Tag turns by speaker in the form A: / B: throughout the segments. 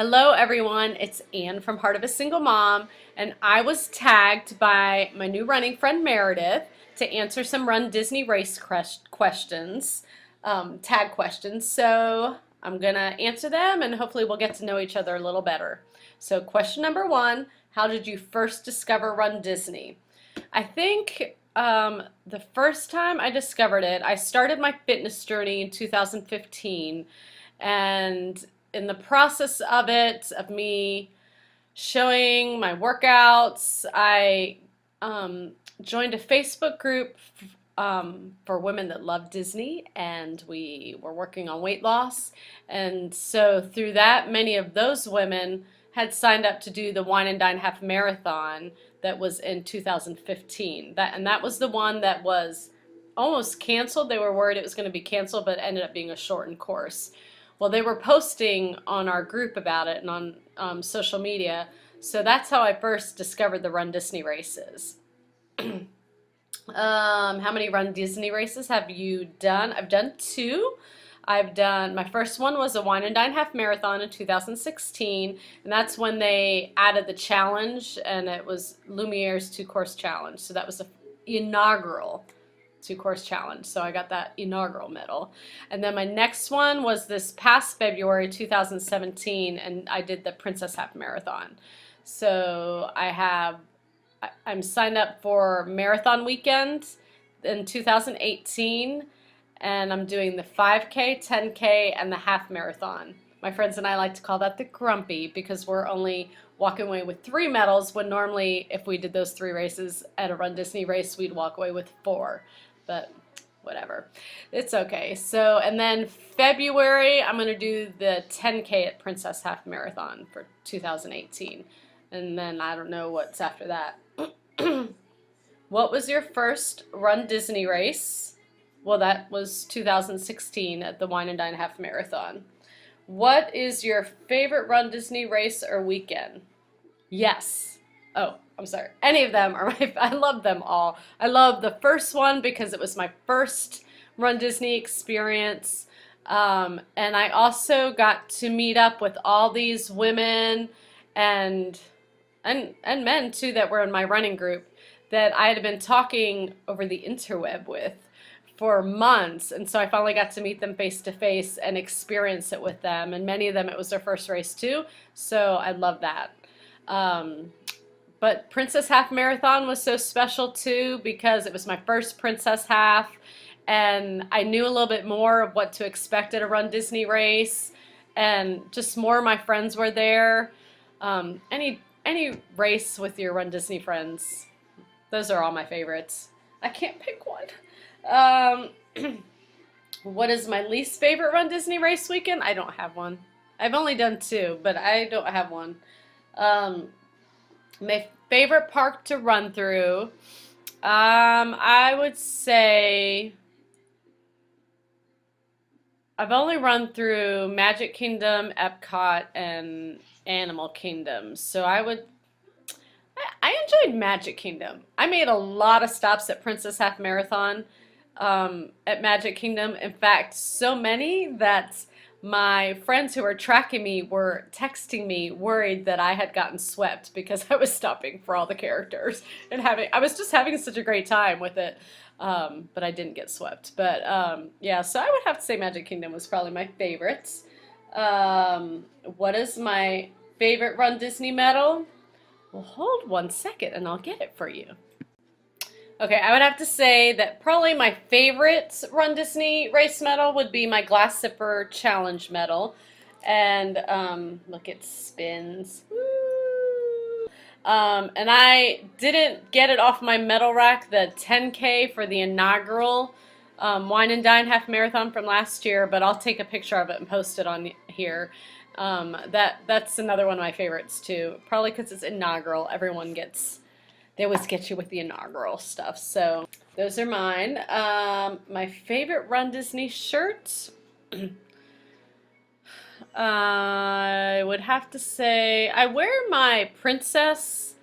A: Hello everyone, it's Anne from Heart of a Single Mom, and I was tagged by my new running friend Meredith to answer some Run Disney race questions, tag questions. So I'm gonna answer them and hopefully we'll get to know each other a little better. So question number one, how did you first discover Run Disney? I think the first time I discovered it, I started my fitness journey in 2015, and in the process of it, of me showing my workouts, I joined a Facebook group for women that love Disney, and we were working on weight loss. And so through that, many of those women had signed up to do the Wine and Dine Half Marathon that was in 2015. That was the one that was almost canceled. They were worried it was going to be canceled, but it ended up being a shortened course. Well, they were posting on our group about it and on social media, so that's how I first discovered the Run Disney races. How many Run Disney races have you done? I've done two. My first one was a Wine and Dine Half Marathon in 2016, and that's when they added the challenge, and it was Lumiere's two-course challenge. So that was the inaugural two-course challenge. So I got that inaugural medal. And then my next one was this past February 2017, and I did the Princess Half Marathon. So I'm signed up for marathon weekend in 2018, and I'm doing the 5K, 10K, and the half marathon. My friends and I like to call that the grumpy because we're only walking away with 3 medals when normally if we did those 3 races at a Run Disney race, we'd walk away with 4. But whatever, it's okay. So, and then February, I'm going to do the 10K at Princess Half Marathon for 2018. And then I don't know what's after that. What was your first Run Disney race? Well, that was 2016 at the Wine and Dine Half Marathon. What is your favorite Run Disney race or weekend? Yes. Oh, I'm sorry. Any of them are I love them all. I love the first one because it was my first Run Disney experience. And I also got to meet up with all these women and men too that were in my running group that I had been talking over the interweb with for months, and so I finally got to meet them face to face and experience it with them, and many of them it was their first race too, so I love that. But Princess Half Marathon was so special too because it was my first Princess Half, and I knew a little bit more of what to expect at a Run Disney race, and just more of my friends were there. Any race with your Run Disney friends, those are all my favorites. I can't pick one. What is my least favorite Run Disney race weekend? I don't have one. I've only done 2, but I don't have one. My favorite park to run through, I would say I've only run through Magic Kingdom, Epcot, and Animal Kingdom. So I enjoyed Magic Kingdom. I made a lot of stops at Princess Half Marathon at Magic Kingdom. In fact, so many that my friends who were tracking me were texting me worried that I had gotten swept because I was stopping for all the characters and I was just having such a great time with it, but I didn't get swept. But yeah, so I would have to say Magic Kingdom was probably my favorite. What is my favorite Run Disney medal? Well, hold one second and I'll get it for you. Okay, I would have to say that probably my favorite Run Disney race medal would be my Glass Zipper Challenge medal. And look, it spins. Woo! And I didn't get it off my medal rack, the 10K for the inaugural Wine and Dine Half Marathon from last year, but I'll take a picture of it and post it on here. That's another one of my favorites too, probably because it's inaugural. They always get you with the inaugural stuff. So those are mine. My favorite Run Disney shirt, I would have to say I wear my Princess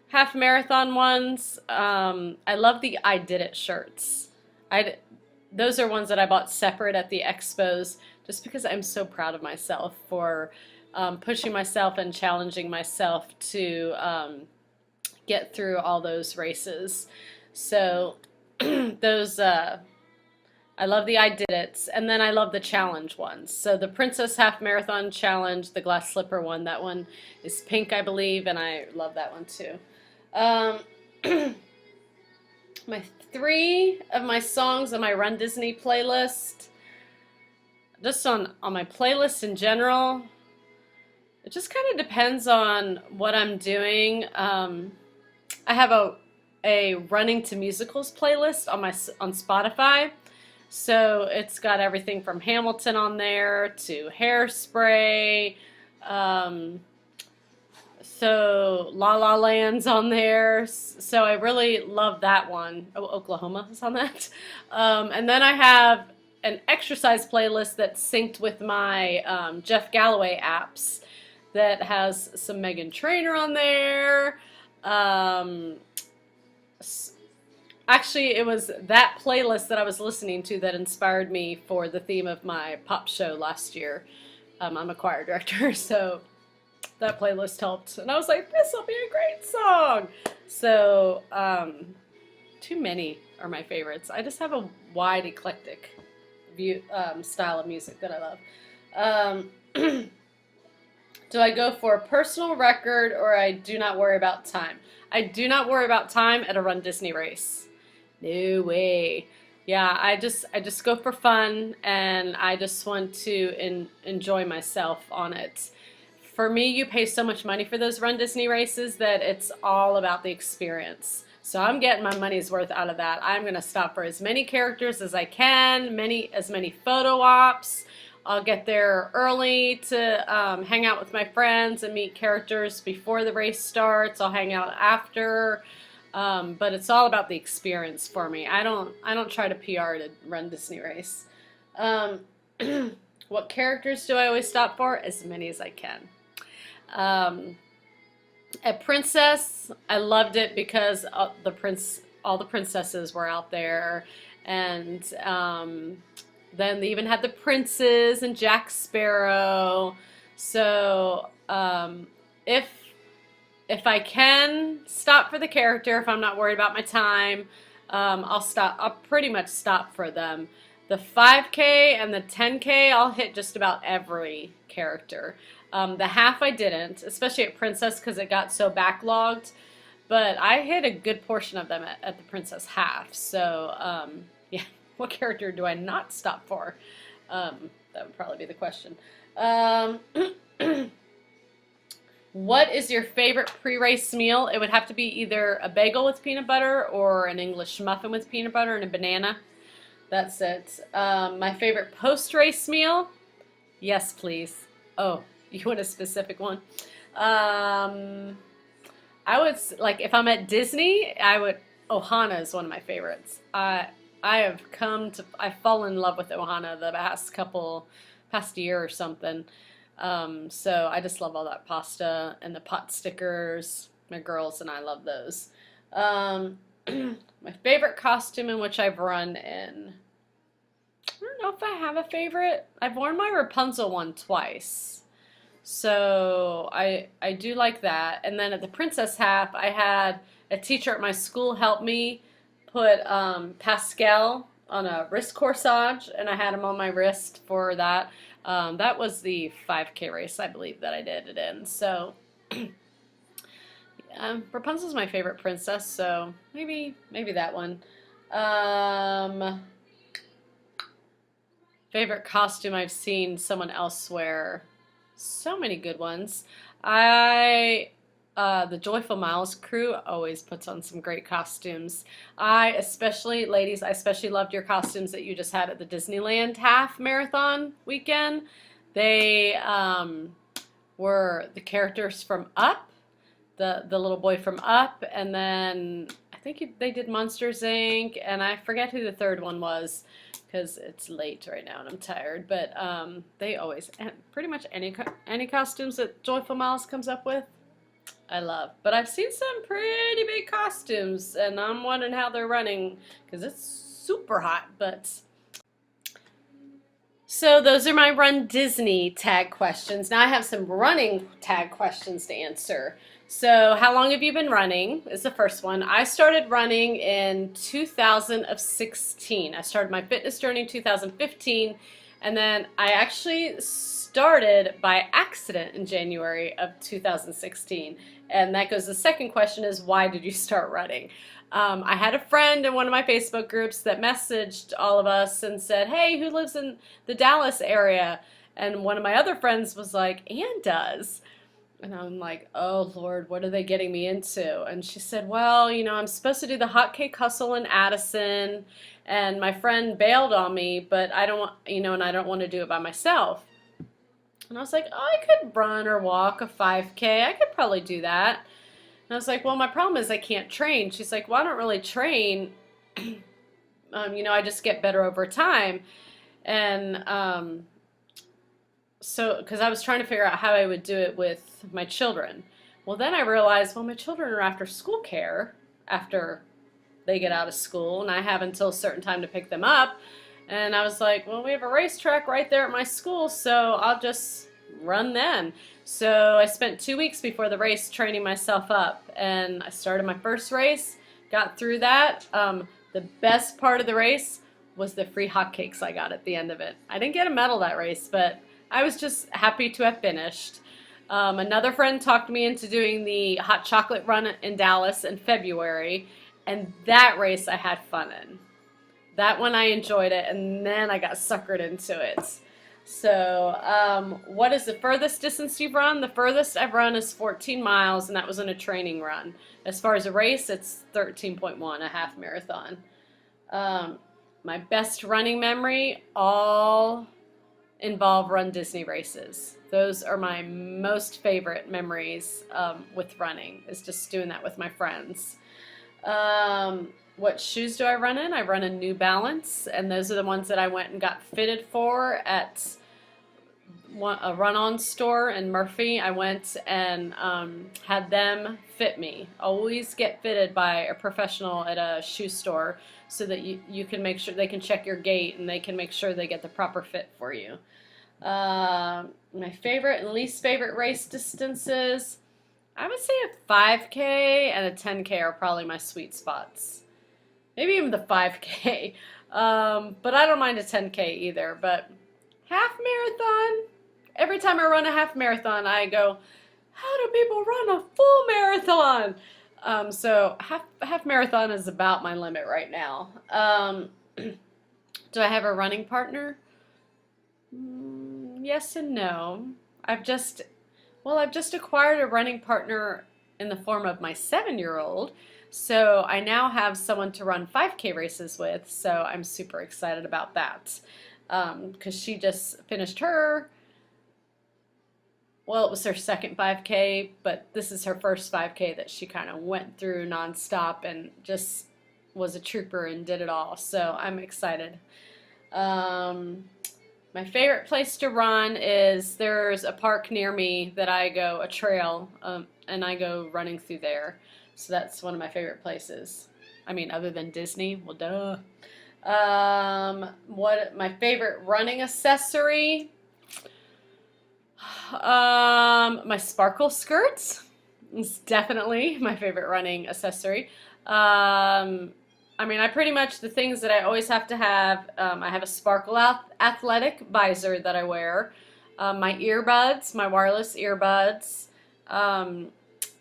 A: Half Marathon ones. I love the I Did It shirts. Those are ones that I bought separate at the expos just because I'm so proud of myself for pushing myself and challenging myself to get through all those races. So those I love the I Did It's, and then I love the challenge ones. So the Princess Half Marathon Challenge, the glass slipper one, that one is pink, I believe, and I love that one too. My three of my songs on my RunDisney playlist, just on my playlist in general, it just kind of depends on what I'm doing. I have a running to musicals playlist on Spotify. So it's got everything from Hamilton on there to Hairspray. So La La Land's on there. So I really love that one. Oh, Oklahoma is on that. And then I have an exercise playlist that's synced with my Jeff Galloway apps that has some Meghan Trainor on there. Actually, it was that playlist that I was listening to that inspired me for the theme of my pop show last year. I'm a choir director, so that playlist helped. And I was like, this will be a great song. So, too many are my favorites. I just have a wide, eclectic style of music that I love. Do I go for a personal record or I do not worry about time? I do not worry about time at a RunDisney race. No way. Yeah, I just go for fun, and I just want to enjoy myself on it. For me, you pay so much money for those RunDisney races that it's all about the experience. So I'm getting my money's worth out of that. I'm going to stop for as many characters as I can, as many photo ops. I'll get there early to hang out with my friends and meet characters before the race starts. I'll hang out after. But it's all about the experience for me. I don't try to PR to RunDisney race. What characters do I always stop for? As many as I can. At Princess, I loved it because all the princesses were out there, and then they even had the princes and Jack Sparrow. So if I can stop for the character, if I'm not worried about my time, I'll stop. I'll pretty much stop for them. The 5K and the 10K, I'll hit just about every character. The half I didn't, especially at Princess because it got so backlogged. But I hit a good portion of them at the Princess half. So, yeah, what character do I not stop for? That would probably be the question. What is your favorite pre-race meal? It would have to be either a bagel with peanut butter or an English muffin with peanut butter and a banana. That's it. My favorite post-race meal? Yes, please. Oh, you want a specific one? I would, like, if I'm at Disney, Ohana is one of my favorites. I've fallen in love with Ohana the past year or something. So I just love all that pasta and the pot stickers. My girls and I love those. My favorite costume in which I've run in. I don't know if I have a favorite. I've worn my Rapunzel one twice. So I do like that. And then at the Princess half, I had a teacher at my school help me put Pascal on a wrist corsage, and I had him on my wrist for that. That was the 5K race, I believe, that I did it in. So Rapunzel's my favorite princess, so maybe that one. Favorite costume I've seen someone else wear. So many good ones. The Joyful Miles crew always puts on some great costumes. Ladies, I especially loved your costumes that you just had at the Disneyland half marathon weekend. They were the characters from Up, the little boy from Up, and then I think they did Monsters Inc., and I forget who the third one was because it's late right now and I'm tired, but they always, pretty much any costumes that Joyful Miles comes up with, I love. But I've seen some pretty big costumes, and I'm wondering how they're running because it's super hot. But So those are my Run Disney tag questions. Now I have some running tag questions to answer. So how long have you been running is the first one. I started running in 2016. I started my fitness journey in 2015, and then I actually started by accident in January of 2016. And that goes, the second question is, why did you start running? I had a friend in one of my Facebook groups that messaged all of us and said, hey, who lives in the Dallas area? And one of my other friends was like, Ann does. And I'm like, oh Lord, what are they getting me into? And she said, well, I'm supposed to do the hot cake hustle in Addison, and my friend bailed on me, but I don't want, and I don't want to do it by myself. And I was like, oh, I could run or walk a 5K. I could probably do that. And I was like, well, my problem is I can't train. She's like, well, I don't really train. I just get better over time. And so, because I was trying to figure out how I would do it with my children. Well, then I realized, well, my children are after school care after they get out of school, and I have until a certain time to pick them up. And I was like, well, we have a racetrack right there at my school, so I'll just run then. So I spent 2 weeks before the race training myself up, and I started my first race, got through that. The best part of the race was the free hotcakes I got at the end of it. I didn't get a medal that race, but I was just happy to have finished. Another friend talked me into doing the hot chocolate run in Dallas in February, and that race I had fun in. That one I enjoyed it, and then I got suckered into it. So, what is the furthest distance you've run? The furthest I've run is 14 miles, and that was in a training run. As far as a race, it's 13.1, a half marathon. My best running memory all involve Run Disney races. Those are my most favorite memories with running, is just doing that with my friends. What shoes do I run in? I run in New Balance, and those are the ones that I went and got fitted for at a run-on store in Murphy. I went and had them fit me. Always get fitted by a professional at a shoe store so that you can make sure they can check your gait and they can make sure they get the proper fit for you. My favorite and least favorite race distances, I would say a 5K and a 10K are probably my sweet spots. Maybe even the 5K. But I don't mind a 10K either. But half marathon, every time I run a half marathon, I go, how do people run a full marathon? So half marathon is about my limit right now. Do I have a running partner? Yes and no. I've just acquired a running partner in the form of my 7-year-old. So I now have someone to run 5K races with, so I'm super excited about that. Because she just finished her, well, it was her second 5K, but this is her first 5K that she kind of went through nonstop and just was a trooper and did it all. So I'm excited. My favorite place to run is, there's a park near me that I go, a trail, and I go running through there. So that's one of my favorite places. I mean, other than Disney, well, duh. What my favorite running accessory? My sparkle skirts is definitely my favorite running accessory. I mean, I pretty much, the things that I always have to have, I have a sparkle athletic visor that I wear, my earbuds, my wireless earbuds.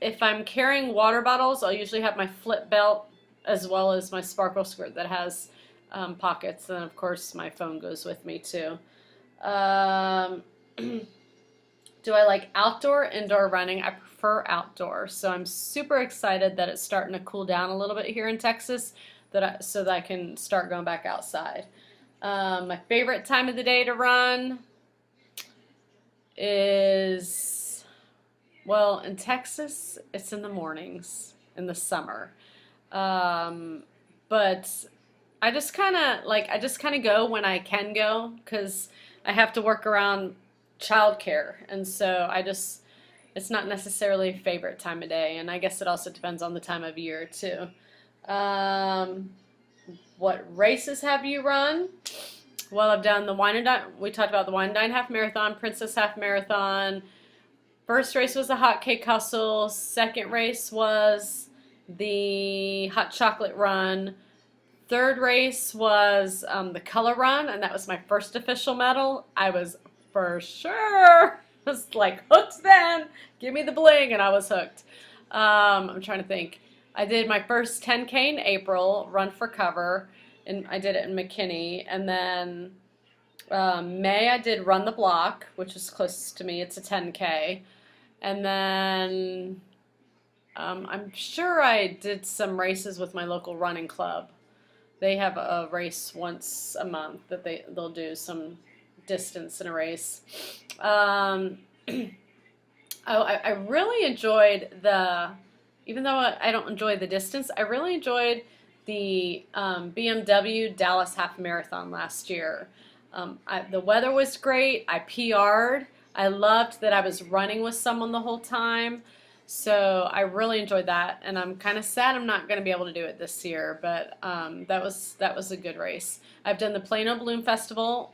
A: If I'm carrying water bottles, I'll usually have my flip belt as well as my sparkle skirt that has pockets, and of course my phone goes with me too. Do I like outdoor, indoor running? I prefer outdoor, so I'm super excited that it's starting to cool down a little bit here in Texas, so that I can start going back outside. My favorite time of the day to run is, well, in Texas, it's in the mornings in the summer. But I just kind of go when I can go, because I have to work around childcare, and so it's not necessarily a favorite time of day, and I guess it also depends on the time of year too. What races have you run? Well, I've done the Wine and Dine. We talked about the Wine and Dine Half Marathon, Princess Half Marathon. First race was the Hot Cake Hustle. Second race was the Hot Chocolate Run. Third race was the Color Run, and that was my first official medal. I was for sure was like hooked then. Give me the bling, and I was hooked. I'm trying to think. I did my first 10K in April, Run for Cover, and I did it in McKinney. And then May I did Run the Block, which is close to me. It's a 10K. And then I'm sure I did some races with my local running club. They have a race once a month that they'll do some distance in a race. I really enjoyed even though I don't enjoy the distance, I really enjoyed the BMW Dallas Half Marathon last year. The weather was great. I PR'd. I loved that I was running with someone the whole time. So I really enjoyed that, and I'm kind of sad I'm not going to be able to do it this year, but that was a good race. I've done the Plano Balloon Festival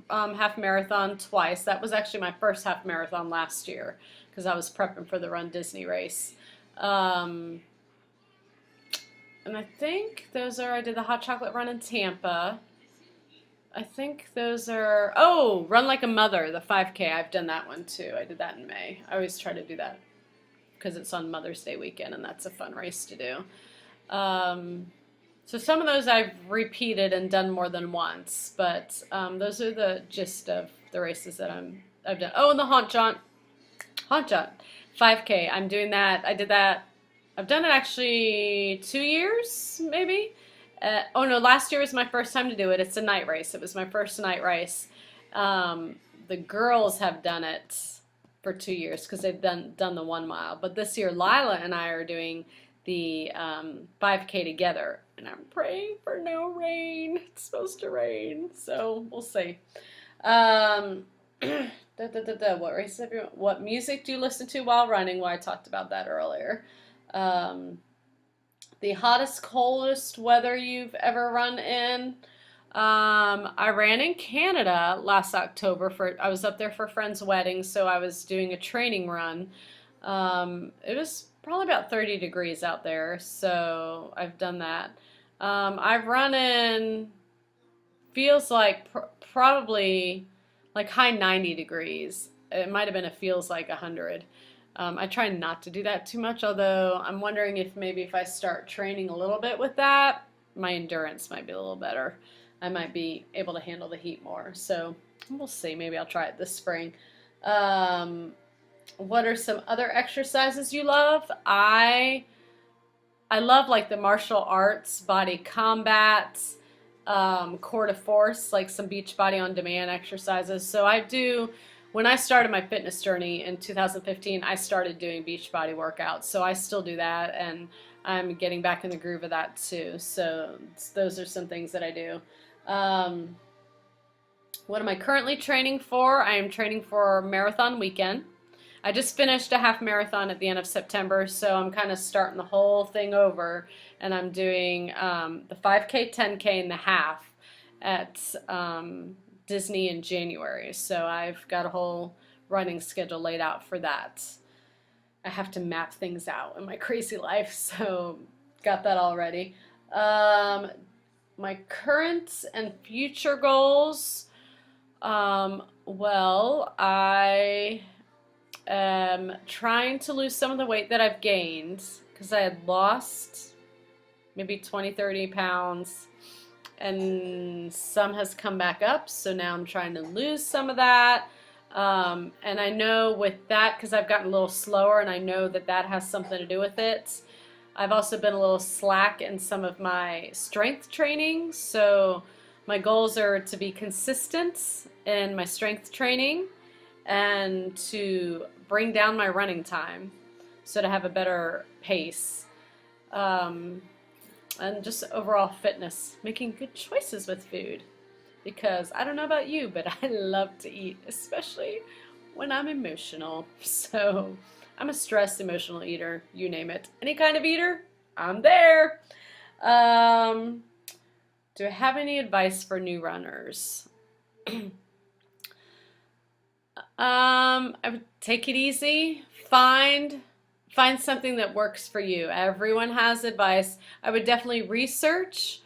A: half marathon twice. That was actually my first half marathon last year because I was prepping for the RunDisney race. And I think I did the Hot Chocolate Run in Tampa. I think those are, Run Like a Mother, the 5K. I've done that one too. I did that in May. I always try to do that because it's on Mother's Day weekend, and that's a fun race to do. So some of those I've repeated and done more than once, but those are the gist of the races that I've done. Oh, and the Haunt Jaunt 5K. I'm doing that. I did that. I've done it actually 2 years, maybe. Oh no, last year was my first time to do it. It's a night race. It was my first night race. The girls have done it for 2 years because they've done the 1 mile. But this year, Lila and I are doing the 5K together, and I'm praying for no rain. It's supposed to rain, so we'll see. What races have you? What music do you listen to while running? Well, I talked about that earlier. The hottest, coldest weather you've ever run in. I ran in Canada last October. I was up there for a friend's wedding, so I was doing a training run. It was probably about 30 degrees out there, so I've done that. I've run in, feels like probably like high 90 degrees. It might have been feels like 100. I try not to do that too much, although I'm wondering if maybe if I start training a little bit with that, my endurance might be a little better. I might be able to handle the heat more. So we'll see. Maybe I'll try it this spring. What are some other exercises you love? I love like the martial arts, body combat, core to force, like some Beachbody on demand exercises. So when I started my fitness journey in 2015, I started doing Beachbody workouts. So I still do that, and I'm getting back in the groove of that too. So those are some things that I do. What am I currently training for? I am training for marathon weekend. I just finished a half marathon at the end of September, so I'm kind of starting the whole thing over, and I'm doing the 5K, 10K, and the half at Disney in January. So I've got a whole running schedule laid out for that. I have to map things out in my crazy life, so got that all ready. My current and future goals, well, I am trying to lose some of the weight that I've gained because I had lost maybe 20, 30 pounds, and some has come back up, so now I'm trying to lose some of that. And I know with that, because I've gotten a little slower, and I know that that has something to do with it. I've also been a little slack in some of my strength training, so my goals are to be consistent in my strength training and to bring down my running time, so to have a better pace. And just overall fitness, making good choices with food, because I don't know about you, but I love to eat, especially when I'm emotional. So I'm a stressed, emotional eater, you name it. Any kind of eater, I'm there. Do I have any advice for new runners? I would take it easy. Find something that works for you. Everyone has advice. I would definitely research.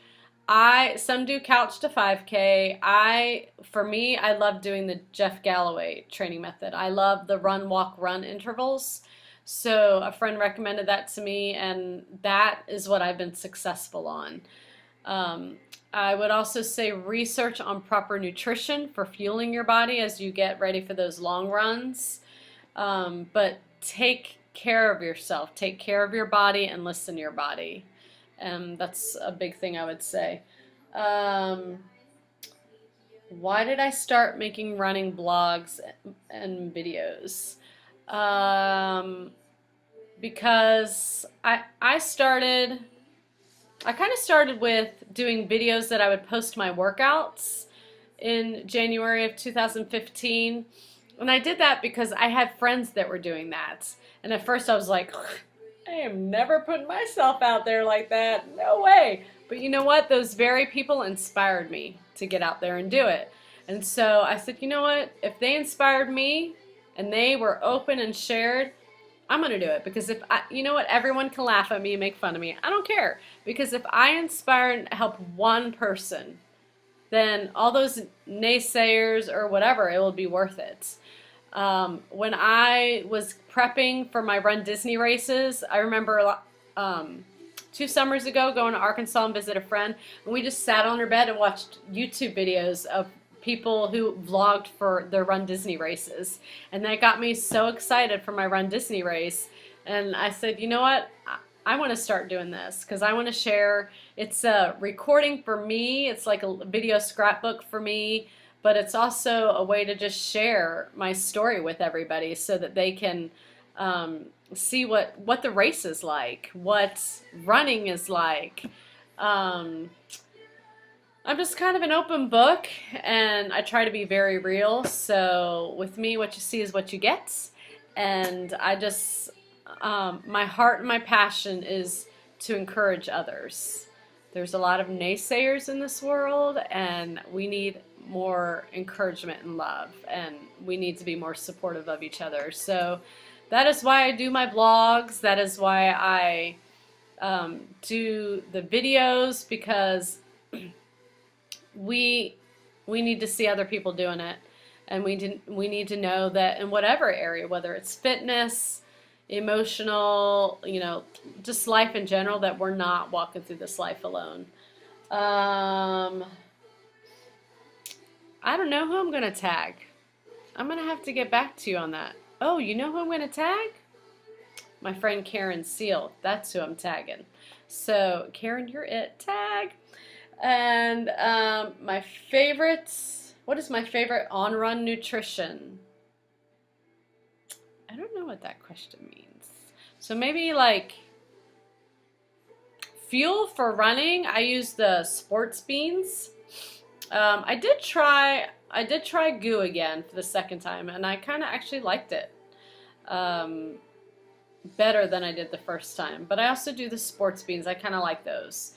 A: Some do couch to 5K. For me, I love doing the Jeff Galloway training method. I love the run, walk, run intervals. So a friend recommended that to me, and that is what I've been successful on. Um, I would also say research on proper nutrition for fueling your body as you get ready for those long runs. But take care of yourself, take care of your body, and listen to your body. That's a big thing I would say. Um, why did I start making running blogs and videos? Um, because I kind of started with doing videos that I would post my workouts in January of 2015. And I did that because I had friends that were doing that. And at first I was like, I am never putting myself out there like that. No way. But you know what? Those very people inspired me to get out there and do it. And so I said, you know what? If they inspired me and they were open and shared, I'm going to do it. Because you know what? Everyone can laugh at me and make fun of me. I don't care. Because if I inspire and help one person, then all those naysayers or whatever, it will be worth it. When I was prepping for my RunDisney races, I remember 2 summers ago going to Arkansas and visit a friend, and we just sat on her bed and watched YouTube videos of people who vlogged for their RunDisney races. And that got me so excited for my RunDisney race. And I said, you know what? I want to start doing this because I want to share. It's a recording for me. It's like a video scrapbook for me, but it's also a way to just share my story with everybody so that they can see what the race is like, what running is like. I'm just kind of an open book, and I try to be very real. So with me, what you see is what you get. And I just, my heart and my passion is to encourage others. There's a lot of naysayers in this world, and we need more encouragement and love, and we need to be more supportive of each other. So that is why I do my blogs. That is why I do the videos, because we need to see other people doing it, and we need to know that in whatever area, whether it's fitness, emotional, just life in general, that we're not walking through this life alone. I don't know who I'm gonna tag. I'm gonna have to get back to you on that. Oh, you know who I'm gonna tag? My friend Karen Seal. That's who I'm tagging. So Karen, you're it. Tag. And my favorites. What is my favorite on-run nutrition? I don't know what that question means. So maybe like fuel for running. I use the sports beans. I did try goo again for the second time, and I kind of actually liked it better than I did the first time. But I also do the sports beans. I kind of like those.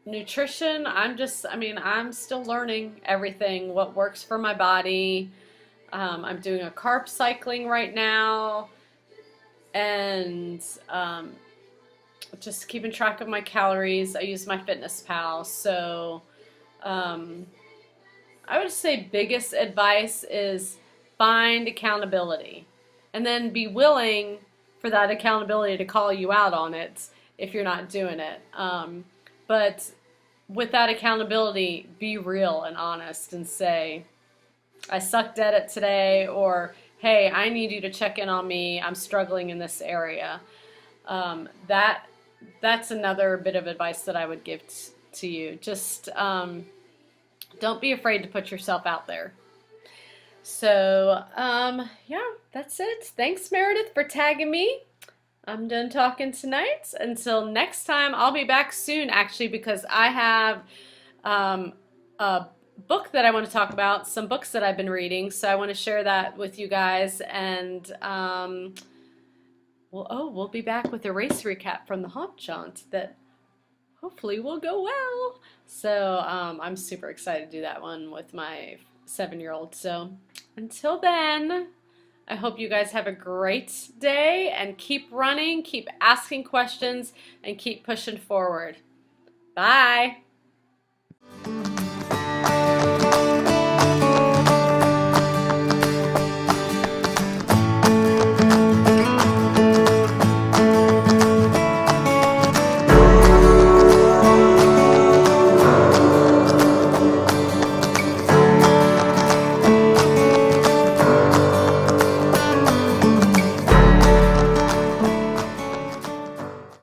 A: Nutrition, I'm still learning everything, what works for my body. I'm doing a carb cycling right now, and just keeping track of my calories. I use MyFitnessPal. So I would say biggest advice is find accountability, and then be willing for that accountability to call you out on it if you're not doing it. But with that accountability, be real and honest and say, I sucked at it today, or hey, I need you to check in on me. I'm struggling in this area. That's another bit of advice that I would give to you. Just don't be afraid to put yourself out there. So, yeah, that's it. Thanks, Meredith, for tagging me. I'm done talking tonight. Until next time, I'll be back soon, actually, because I have a book that I want to talk about, some books that I've been reading, so I want to share that with you guys. And, we'll be back with a race recap from the Haunt Jaunt that hopefully will go well. So I'm super excited to do that one with my 7-year-old. So until then, I hope you guys have a great day and keep running, keep asking questions, and keep pushing forward. Bye.